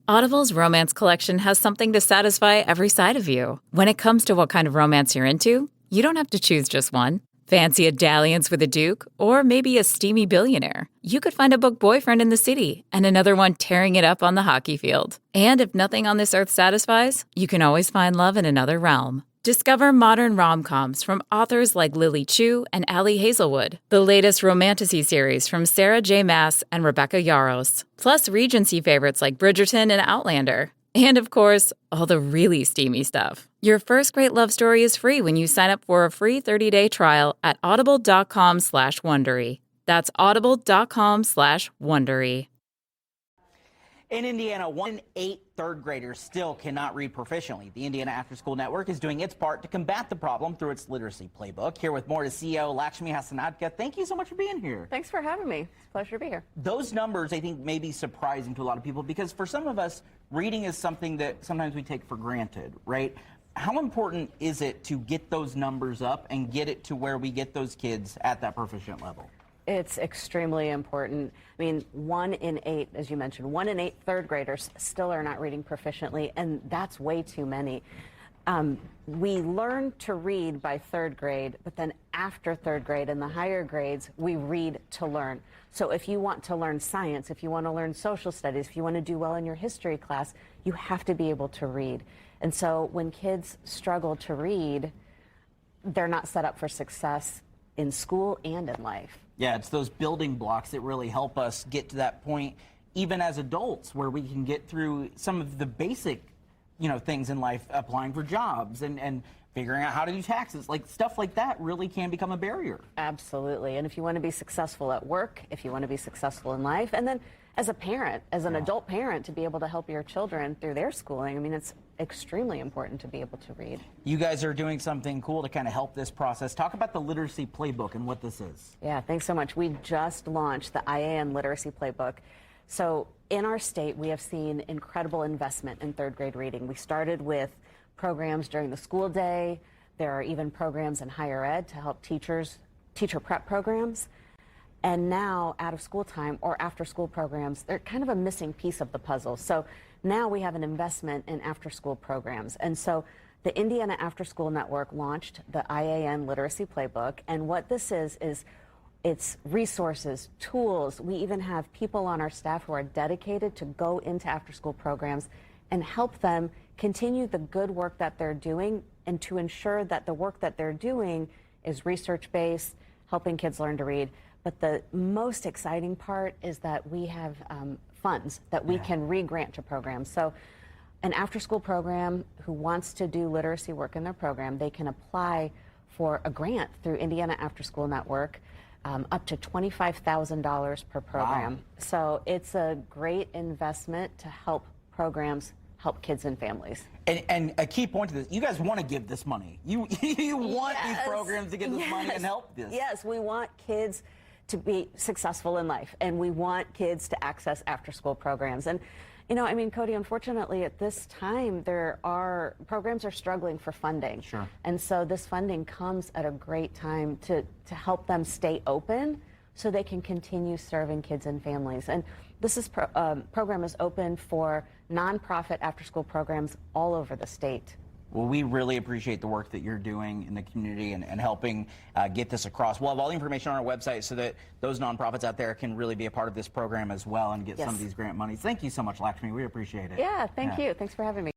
Audible's romance collection has something to satisfy every side of you. When it comes to what kind of romance you're into, you don't have to choose just one. Fancy a dalliance with a duke, or maybe a steamy billionaire. You could find a book boyfriend in the city and another one tearing it up on the hockey field. And if nothing on this earth satisfies, you can always find love in another realm. Discover modern rom-coms from authors like Lily Chu and Ali Hazelwood, the latest romantasy series from Sarah J. Maas and Rebecca Yarros, plus Regency favorites like Bridgerton and Outlander. And of course, all the really steamy stuff. Your first great love story is free when you sign up for a free 30-day trial at audible.com/Wondery. That's audible.com/Wondery. In Indiana, 1 in 8 third graders still cannot read proficiently. The Indiana After School Network is doing its part to combat the problem through its literacy playbook. Here with more is CEO Lakshmi Hasanadka. Thank you so much for being here. Thanks for having me. It's a pleasure to be here. Those numbers, I think, may be surprising to a lot of people because for some of us, reading is something that sometimes we take for granted, right? How important is it to get those numbers up and get it to where we get those kids at that proficient level? It's extremely important. I mean, 1 in 8, as you mentioned, 1 in 8 third graders still are not reading proficiently, and that's way too many. We learn to read by third grade, but then after third grade in the higher grades, we read to learn. So if you want to learn science, if you want to learn social studies, if you want to do well in your history class, you have to be able to read. And so when kids struggle to read, they're not set up for success in school and in life. Yeah, it's those building blocks that really help us get to that point, even as adults, where we can get through some of the basic, things in life, applying for jobs and figuring out how to do taxes. Like stuff like that really can become a barrier. Absolutely. And if you want to be successful at work, if you want to be successful in life, and then as a parent, as an adult parent, to be able to help your children through their schooling, I mean, it's extremely important to be able to read. You guys are doing something cool to kind of help this process. Talk about the Literacy Playbook and what this is. Yeah, thanks so much. We just launched the IAN Literacy Playbook. So in our state, we have seen incredible investment in third grade reading. We started with programs during the school day. There are even programs in higher ed to help teacher prep programs. And now out of school time or after school programs, they're kind of a missing piece of the puzzle. So now we have an investment in after school programs. And so the Indiana After School Network launched the IAN Literacy Playbook. And what this is it's resources, tools. We even have people on our staff who are dedicated to go into after school programs and help them continue the good work that they're doing and to ensure that the work that they're doing is research-based, helping kids learn to read. But the most exciting part is that we have funds that we can re-grant to programs. So an after-school program who wants to do literacy work in their program, they can apply for a grant through Indiana After School Network, up to $25,000 per program. Wow. So it's a great investment to help programs help kids and families. And a key point to this, you guys want to give this money. You want these programs to get this money and help this. Yes, we want kids to be successful in life, and we want kids to access after-school programs. And, I mean, Cody, unfortunately, at this time, programs are struggling for funding. Sure. And so this funding comes at a great time to help them stay open so they can continue serving kids and families. And this program is open for nonprofit after-school programs all over the state. Well, we really appreciate the work that you're doing in the community and helping get this across. We'll have all the information on our website so that those nonprofits out there can really be a part of this program as well and get some of these grant monies. Thank you so much, Lakshmi. We appreciate it. Yeah, thank you. Thanks for having me.